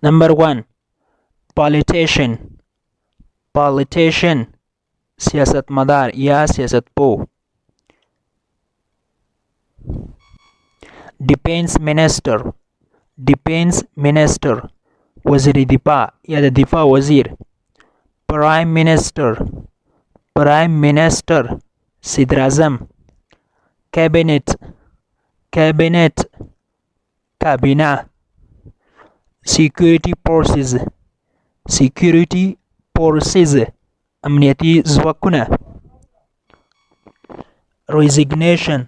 Number 1. Politician. Politician सियासतमदार या सियासतपो. Defense Minister. Defense Minister वज़ीर दिफा या दिफा वज़ीर. Prime Minister. Prime Minister सदर आज़म. Cabinet. Cabinet काबीना. Security Forces. Security Forces अमनियती ځواکونه. Resignation.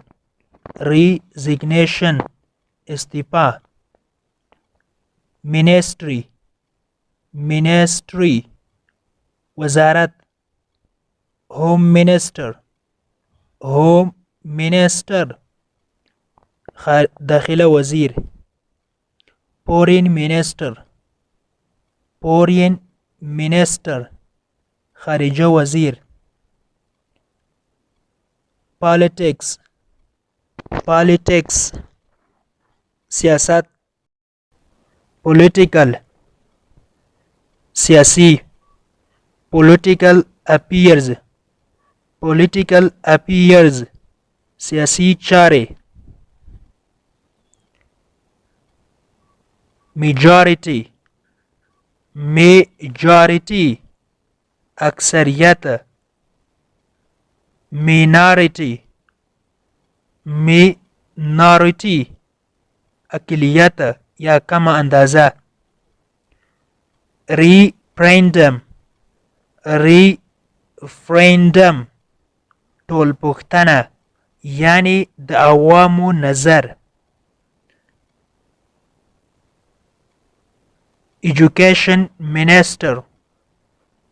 Resignation استعفا. Ministry. Ministry وزارت. Home Minister. Home Minister داخله وزیر. Foreign Minister. Foreign Minister خارجه وزیر. Politics. Politics سیاست. Political سیاسی. Political affairs. Political affairs سیاسی چاره. Majority. Majority اکثریت. Minority. Minority اقلیت یا کم اندازه. Referendum. Referendum ټولپوښتنه یعنی د عوامو نظر. Education Minister.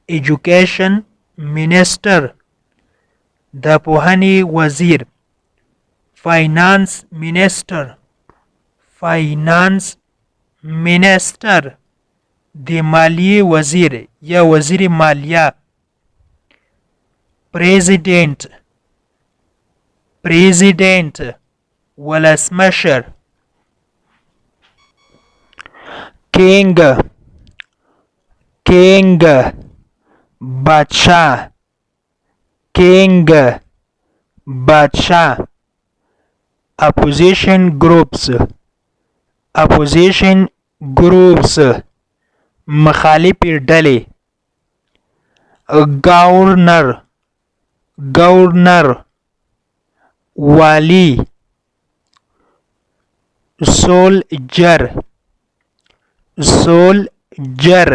Education Minister د پوهنې وزیر. Finance Minister. Finance Minister د مالیې وزیر یا وزیر مالیه. President. President ولسمشر. King. King بادشاہ. King بادشاہ. Opposition groups. Opposition groups مخالفې ډلې. Governor. Governor والی. Soldier. Soldier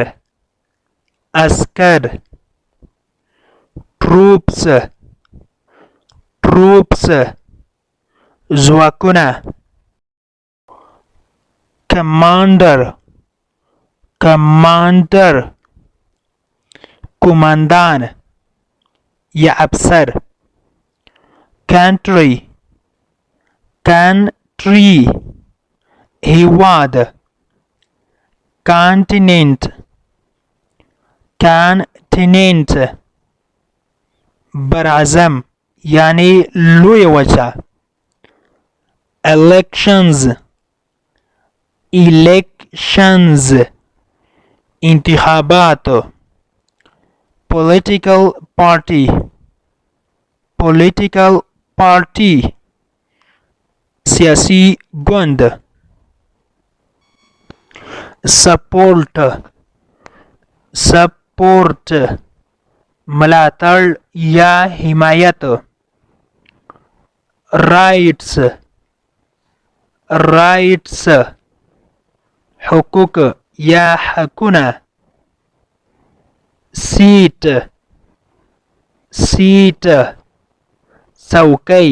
عسکر. Troops. Troops ځواکونه. Commander. Commander قوماندان یا افسر. Country. Country هیواد. Continent. Continent براعظم یعنی لوی وچه. Elections. Elections انتخابات. Political party. Political party سیاسی گوند. Support. Support ملاتړ یا حمایت. Rights. Rights حقوق یا حقونه. Seat. Seat څوکۍ.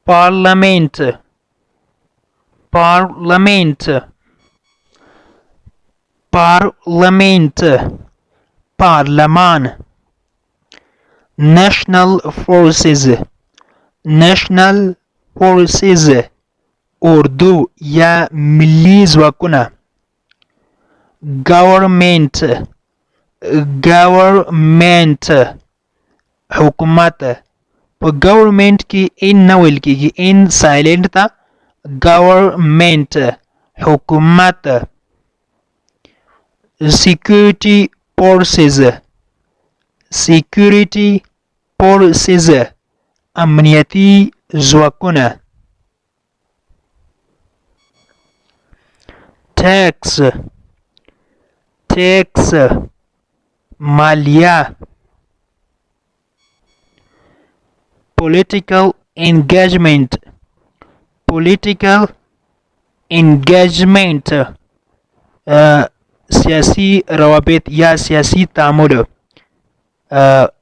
Parliament. Parliament Parliament پارلمان. National Forces. National Forces اردو یا ملی ځواکونه. Government. Government حکومت. په government کې ان نه ویل کېږي، ان سایلنٹ ته. Government حکومت. security forces security forces امنیتي ځواکونه tax مالیه political engagement سیاسی روابط یا سیاسی تعامل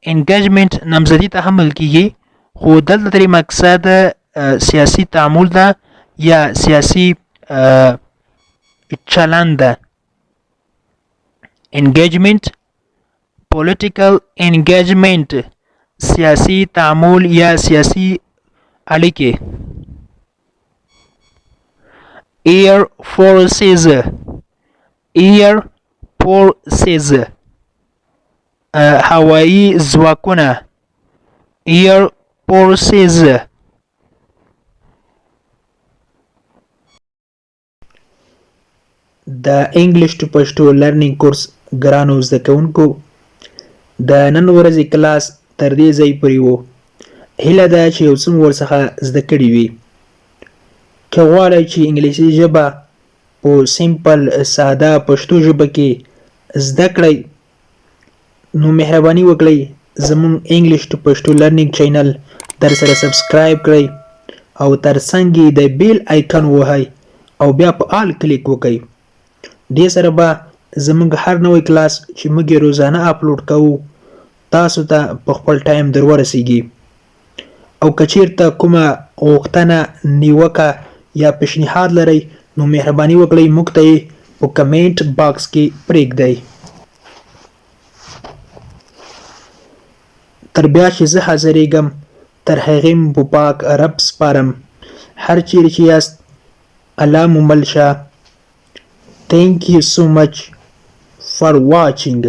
engagement نامزدی ته هم ویل کیږي خو دلته ترې مقصد سیاسی تعامل ده یا سیاسی چلند ده engagement political engagement سیاسی تعامل یا سیاسی اړیکې air forces هوایی ځواکونه air forces د انګلیش ټو پښتو لرنینګ کورس ګرانو زده کوونکو د نن ورځې کلاس تر دې ځای پورې و هیله ده چې یو څه مو ورڅخه زده کړي وي که غواړئ چې انګلیسي ژبه په سیمپل ساده پښتو ژبه کې زده کړئ نو مهرباني وکړئ زموږ انګلیش ټو پښتو لرنینګ چینل در سره سبسکرایب کړئ او ترڅنګ یې د بیل آیکن ووهئ او بیا په آل کلیک وکړئ دې سره به زموږ هر نوی کلاس چې موږ یې روزانه اپلوډ کوو تاسو ته په خپل ټایم در ورسیږي او که چیرته کومه غوښتنه نیوکه یا پیشنهاد لرئ نو مهرباني وکړئ موږ ته یې په کمنټ باکس کې پرېږدئ تر بیا چې زه حاضرېږم تر هغې مو په پاک رب سپارم هر چیرې چې یاست الله مو مل شه Thank you so much for watching.